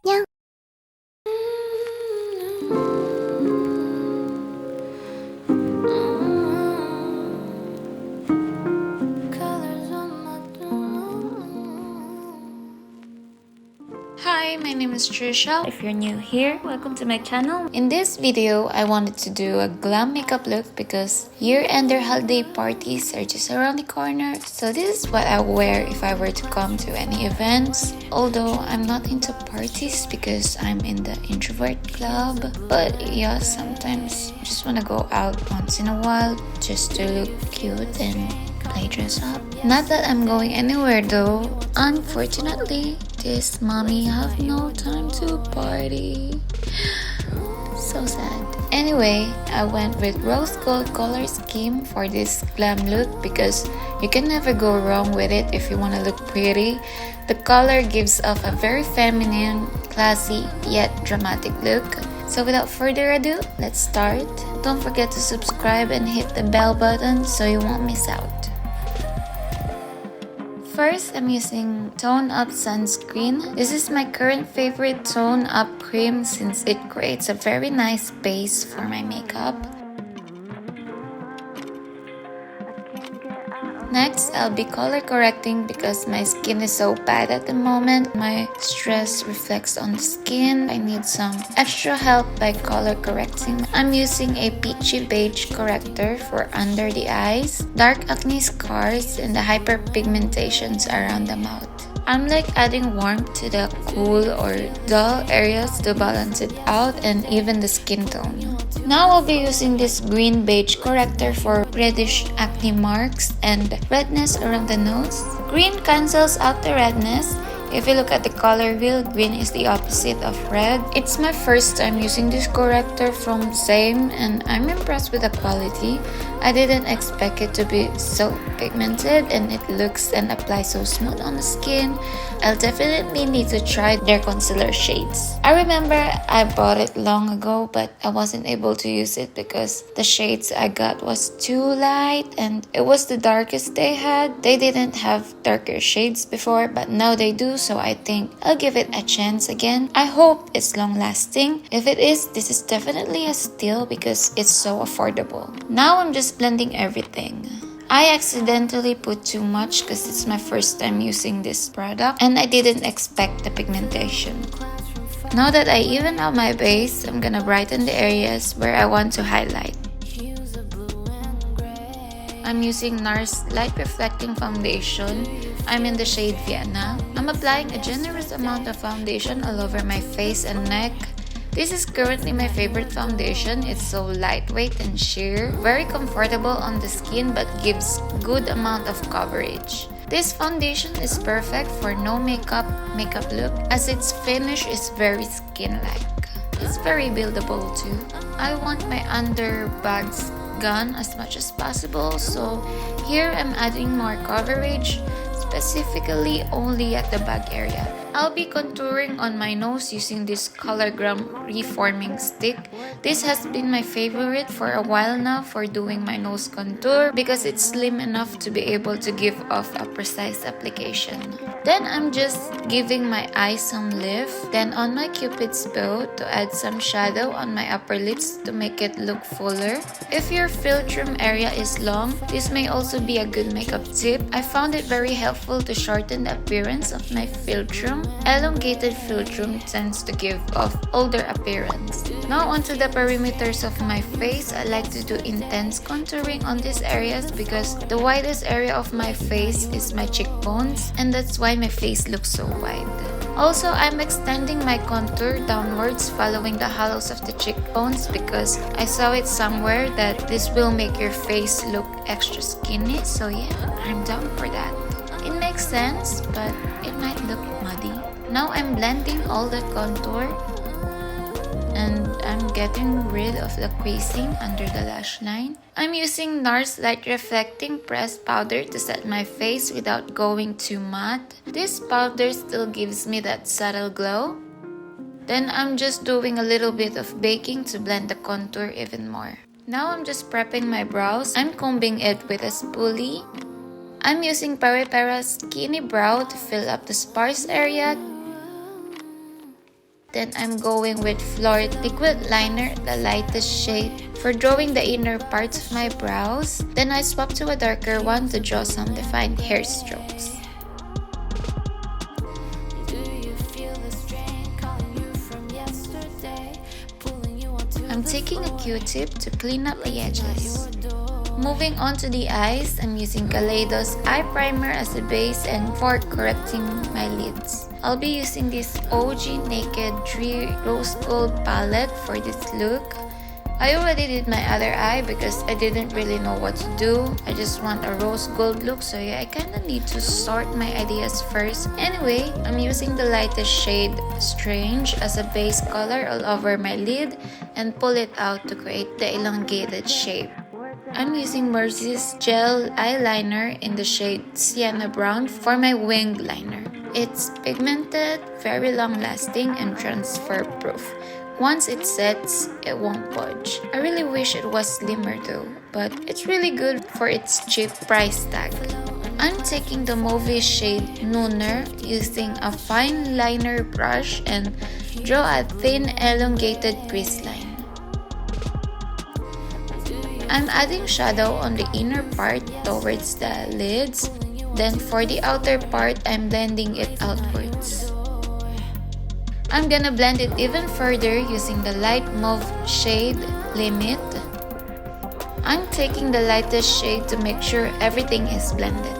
Yeah. Hi, my name is Trisha. If you're new here, welcome to my channel. In this video, I wanted to do a glam makeup look because year-end or holiday parties are just around the corner. So this is what I wear if I were to come to any events. Although I'm not into parties because I'm in the introvert club. But yeah, sometimes I just want to go out once in a while just to look cute and play dress up. Not that I'm going anywhere though. Unfortunately, this mommy have no time to party. So sad. Anyway, I went with rose gold color scheme for this glam look because you can never go wrong with it if you want to look pretty. The color gives off a very feminine, classy, yet dramatic look. So without further ado, let's start. Don't forget to subscribe and hit the bell button so you won't miss out. First, I'm using Tone Up Sunscreen. This is my current favorite Tone Up cream since it creates a very nice base for my makeup. Next, I'll be color correcting because my skin is so bad at the moment. My stress reflects on the skin. I need some extra help by color correcting. I'm using a peachy beige corrector for under the eyes, dark acne scars, and the hyperpigmentations around the mouth. I'm like adding warmth to the cool or dull areas to balance it out and even the skin tone. Now I'll be using this green beige corrector for reddish acne marks and redness around the nose. Green cancels out the redness. If you look at the color wheel, green is the opposite of red. It's my first time using this corrector from Same and I'm impressed with the quality. I didn't expect it to be so pigmented and it looks and applies so smooth on the skin. I'll definitely need to try their concealer shades. I remember I bought it long ago but I wasn't able to use it because the shades I got was too light and it was the darkest they had. They didn't have darker shades before but now they do, so I think I'll give it a chance again. I hope it's long lasting. If it is, this is definitely a steal because it's so affordable. Now I'm just blending everything. I accidentally put too much because it's my first time using this product and I didn't expect the pigmentation. Now that I even out my base, I'm gonna brighten the areas where I want to highlight. I'm using NARS Light Reflecting Foundation. I'm in the shade Vienna. I'm applying a generous amount of foundation all over my face and neck. This is currently my favorite foundation. It's so lightweight and sheer, very comfortable on the skin but gives good amount of coverage. This foundation is perfect for no makeup look as its finish is very skin-like. It's very buildable too. I want my under bags gone as much as possible, so here I'm adding more coverage, specifically only at the bag area. I'll be contouring on my nose using this Colorgram Reforming Stick. This has been my favorite for a while now for doing my nose contour because it's slim enough to be able to give off a precise application. Then I'm just giving my eyes some lift. Then on my cupid's bow to add some shadow on my upper lips to make it look fuller. If your philtrum area is long, this may also be a good makeup tip. I found it very helpful to shorten the appearance of my philtrum. Elongated philtrum tends to give off older appearance. Now onto the perimeters of my face. I like to do intense contouring on these areas because the widest area of my face is my cheekbones and that's why my face looks so wide. Also, I'm extending my contour downwards following the hollows of the cheekbones because I saw it somewhere that this will make your face look extra skinny, so yeah, I'm down for that. It makes sense, but it might look muddy. Now I'm blending all the contour and I'm getting rid of the creasing under the lash line. I'm using NARS Light Reflecting Pressed Powder to set my face without going too matte. This powder still gives me that subtle glow. Then I'm just doing a little bit of baking to blend the contour even more. Now I'm just prepping my brows. I'm combing it with a spoolie. I'm using Peri Pera Skinny Brow to fill up the sparse area. Then I'm going with Florid Liquid Liner, the lightest shade, for drawing the inner parts of my brows. Then I swap to a darker one to draw some defined hair strokes. I'm taking a Q-tip to clean up the edges. Moving on to the eyes, I'm using Kaleido's eye primer as a base and for correcting my lids. I'll be using this OG Naked 3 Rose Gold palette for this look. I already did my other eye because I didn't really know what to do. I just want a rose gold look, so yeah, I kinda need to sort my ideas first. Anyway, I'm using the lightest shade Strange as a base color all over my lid and pull it out to create the elongated shape. I'm using Mercy's gel eyeliner in the shade Sienna Brown for my winged liner. It's pigmented, very long lasting, and transfer proof. Once it sets, it won't budge. I really wish it was slimmer though, but it's really good for its cheap price tag. I'm taking the Mauve shade Nooner using a fine liner brush and draw a thin elongated crease line. I'm adding shadow on the inner part towards the lids. Then for the outer part, I'm blending it outwards. I'm gonna blend it even further using the light mauve shade Limit. I'm taking the lightest shade to make sure everything is blended.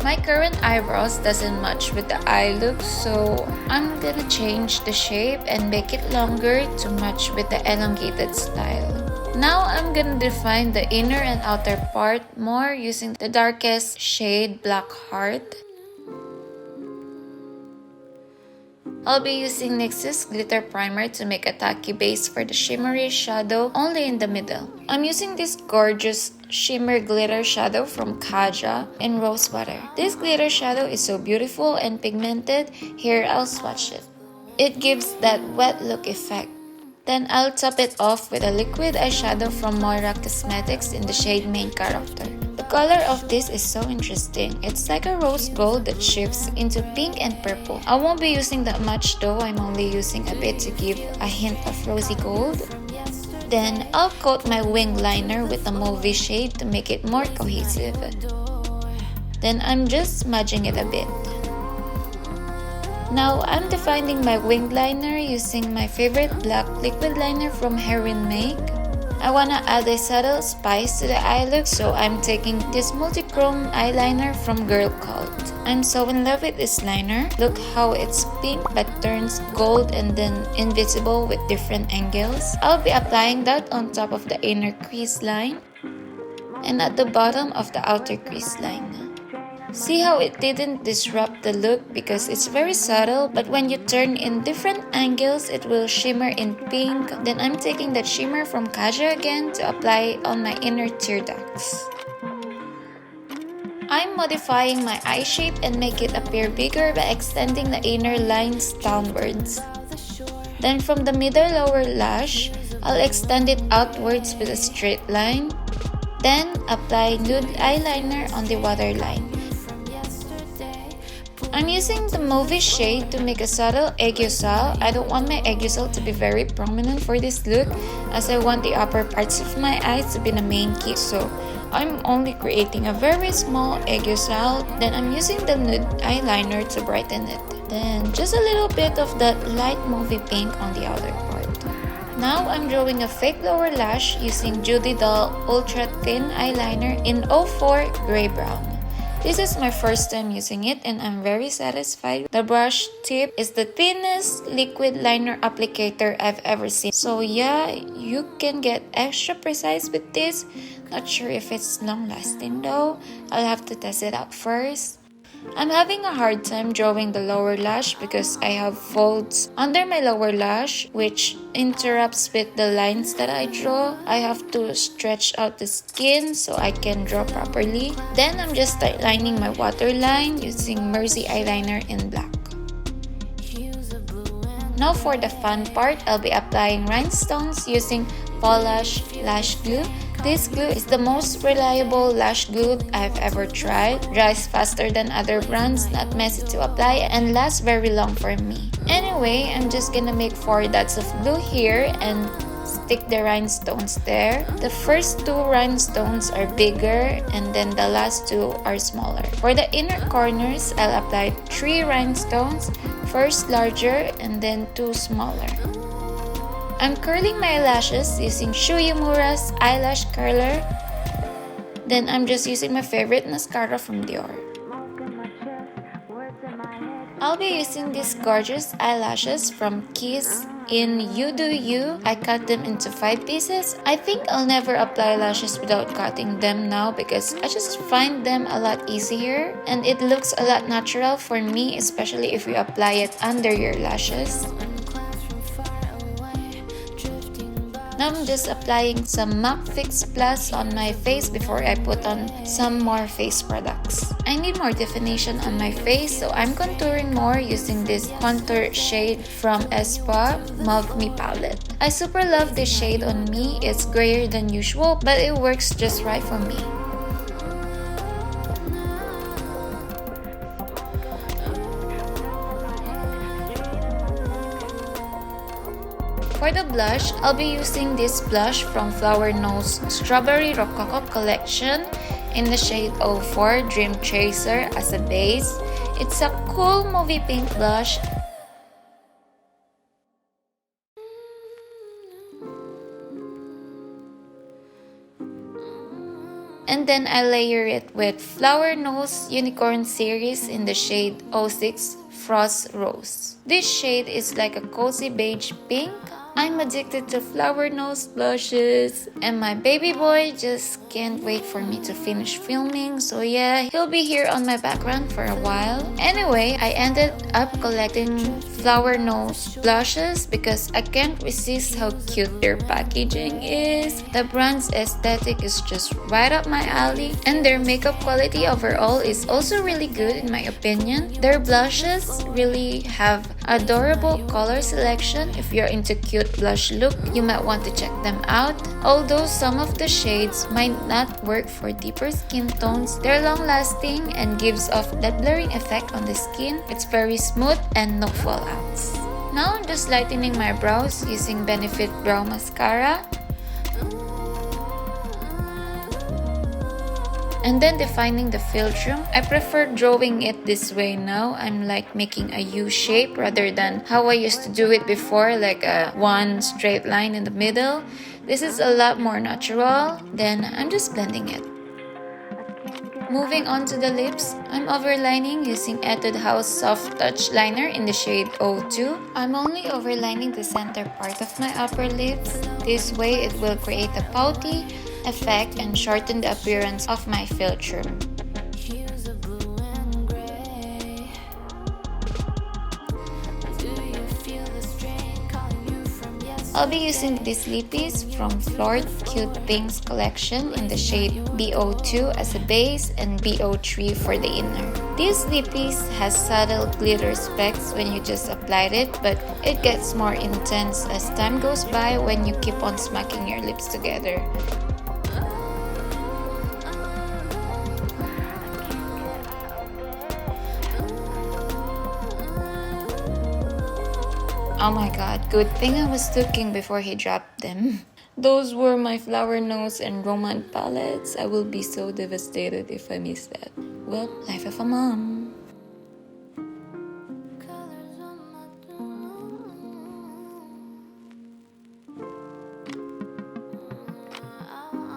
My current eyebrows doesn't match with the eye look, so I'm gonna change the shape and make it longer to match with the elongated style. Now I'm gonna define the inner and outer part more using the darkest shade Black Heart. I'll be using NYX's glitter primer to make a tacky base for the shimmery shadow only in the middle. I'm using this gorgeous shimmer glitter shadow from Kaja in Rose Water. This glitter shadow is so beautiful and pigmented. Here, I'll swatch it. It gives that wet look effect. Then I'll top it off with a liquid eyeshadow from Moira Cosmetics in the shade Main Character. The color of this is so interesting. It's like a rose gold that shifts into pink and purple. I won't be using that much though. I'm only using a bit to give a hint of rosy gold. Then I'll coat my wing liner with a mauve shade to make it more cohesive. Then I'm just smudging it a bit. Now I'm defining my wing liner using my favorite black liquid liner from Heron Make. I wanna add a subtle spice to the eye look, so I'm taking this multichrome eyeliner from Girl Cult. I'm so in love with this liner. Look how it's pink but turns gold and then invisible with different angles. I'll be applying that on top of the inner crease line and at the bottom of the outer crease line. See how it didn't disrupt the look because it's very subtle, but when you turn in different angles, it will shimmer in pink. Then I'm taking that shimmer from Kaja again to apply on my inner tear ducts. I'm modifying my eye shape and make it appear bigger by extending the inner lines downwards. Then from the middle lower lash, I'll extend it outwards with a straight line. Then apply nude eyeliner on the waterline. I'm using the mauve shade to make a subtle aegusal. I don't want my aegusal to be very prominent for this look as I want the upper parts of my eyes to be the main key. So I'm only creating a very small aegusal. Then I'm using the nude eyeliner to brighten it. Then just a little bit of that light mauve pink on the outer part. Now I'm drawing a fake lower lash using Judy Doll Ultra Thin Eyeliner in 04 Grey Brown. This is my first time using it and I'm very satisfied. The brush tip is the thinnest liquid liner applicator I've ever seen. So yeah, you can get extra precise with this. Not sure if it's long lasting though. I'll have to test it out first. I'm having a hard time drawing the lower lash because I have folds under my lower lash which interrupts with the lines that I draw. I have to stretch out the skin so I can draw properly. Then I'm just lining my waterline using Mercy eyeliner in black. Now for the fun part, I'll be applying rhinestones using Polish Lash Glue. This glue is the most reliable lash glue I've ever tried. Dries faster than other brands, not messy to apply, and lasts very long for me. Anyway, I'm just gonna make 4 dots of glue here and stick the rhinestones there. The first 2 rhinestones are bigger and then the last 2 are smaller. For the inner corners, I'll apply 3 rhinestones, first larger and then 2 smaller. I'm curling my lashes using Shu Uemura's eyelash curler. Then I'm just using my favorite mascara from Dior. I'll be using these gorgeous eyelashes from Kiss in You Do You. I cut them into 5 pieces. I think I'll never apply lashes without cutting them now because I just find them a lot easier and it looks a lot natural for me, especially if you apply it under your lashes. Now I'm just applying some MAC Fix Plus on my face before I put on some more face products. I need more definition on my face, so I'm contouring more using this contour shade from Espa Mauve Me palette. I super love this shade on me. It's grayer than usual, but it works just right for me. For the blush, I'll be using this blush from Flower Nose Strawberry Rococo collection in the shade 04 Dream Chaser as a base. It's a cool movie pink blush. And then I layer it with Flower Nose Unicorn series in the shade 06 Frost Rose. This shade is like a cozy beige pink. I'm addicted to Flower Nose blushes, and my baby boy just can't wait for me to finish filming, so yeah, he'll be here on my background for a while. Anyway, I ended up collecting Flower Nose blushes because I can't resist how cute their packaging is. The brand's aesthetic is just right up my alley, and their makeup quality overall is also really good in my opinion. Their blushes really have adorable color selection. If you're into cute blush look, you might want to check them out. Although some of the shades might not work for deeper skin tones, they're long lasting and gives off that blurring effect on the skin. It's very smooth and no fallouts. Now I'm just lightening my brows using Benefit Brow Mascara. And then defining the philtrum. I prefer drawing it this way now. I'm like making a U shape rather than how I used to do it before, like a one straight line in the middle. This is a lot more natural. Then I'm just blending it. Moving on to the lips, I'm overlining using Etude House Soft Touch Liner in the shade 02. I'm only overlining the center part of my upper lips. This way it will create a pouty effect and shorten the appearance of my philtrum. I'll be using these lippies from Floored Cute Pinks collection in the shade B02 as a base and B03 for the inner. These lippies has subtle glitter specks when you just applied it, but it gets more intense as time goes by when you keep on smacking your lips together. Oh my god, good thing I was looking before he dropped them. Those were my Flower Nose and Romance palettes. I will be so devastated if I miss that. Well, life of a mom.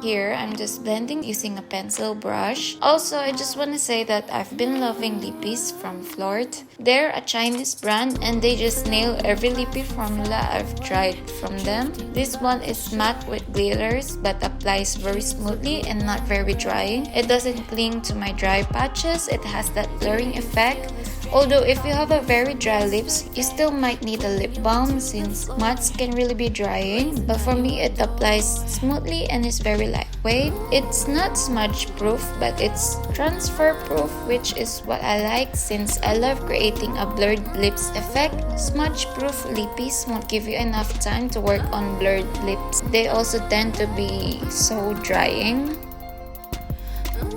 Here, I'm just blending using a pencil brush. Also, I just want to say that I've been loving lippies from Flort. They're a Chinese brand and they just nail every lippy formula I've tried from them. This one is matte with glitters but applies very smoothly and not very drying. It doesn't cling to my dry patches. It has that blurring effect. Although if you have a very dry lips, you still might need a lip balm since mats can really be drying. But for me, it applies smoothly and is very lightweight. It's not smudge proof, but it's transfer proof, which is what I like since I love creating a blurred lips effect. Smudge proof lippies won't give you enough time to work on blurred lips. They also tend to be so drying.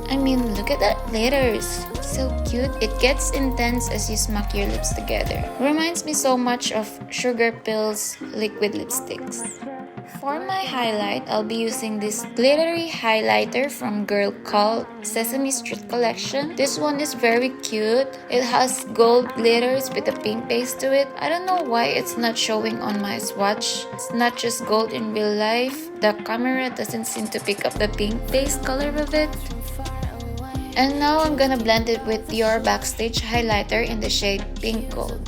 I mean, look at that glitters. So cute. It gets intense as you smack your lips together. Reminds me so much of Sugar Pills liquid lipsticks. For my highlight, I'll be using this glittery highlighter from Girl called Sesame Street Collection. This one is very cute. It has gold glitters with a pink base to it. I don't know why it's not showing on my swatch. It's not just gold in real life. The camera doesn't seem to pick up the pink base color of it. And now I'm gonna blend it with your Backstage highlighter in the shade Pink Gold.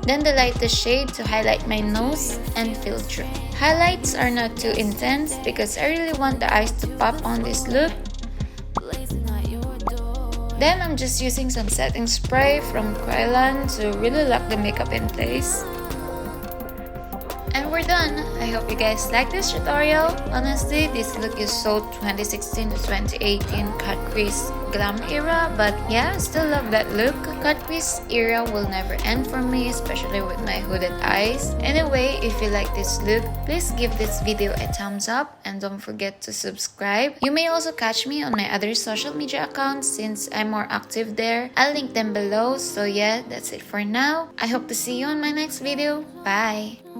Then the lightest shade to highlight my nose and filter. Highlights are not too intense because I really want the eyes to pop on this look. Then I'm just using some setting spray from Kryolan to really lock the makeup in place. And we're done. I hope you guys like this tutorial. Honestly, this look is so 2016 to 2018 cut crease glam era, but yeah, I still love that look. Cut crease era will never end for me, especially with my hooded eyes. Anyway, if you like this look, please give this video a thumbs up and don't forget to subscribe. You may also catch me on my other social media accounts since I'm more active there. I'll link them below. So yeah, that's it for now. I hope to see you on my next video. Bye!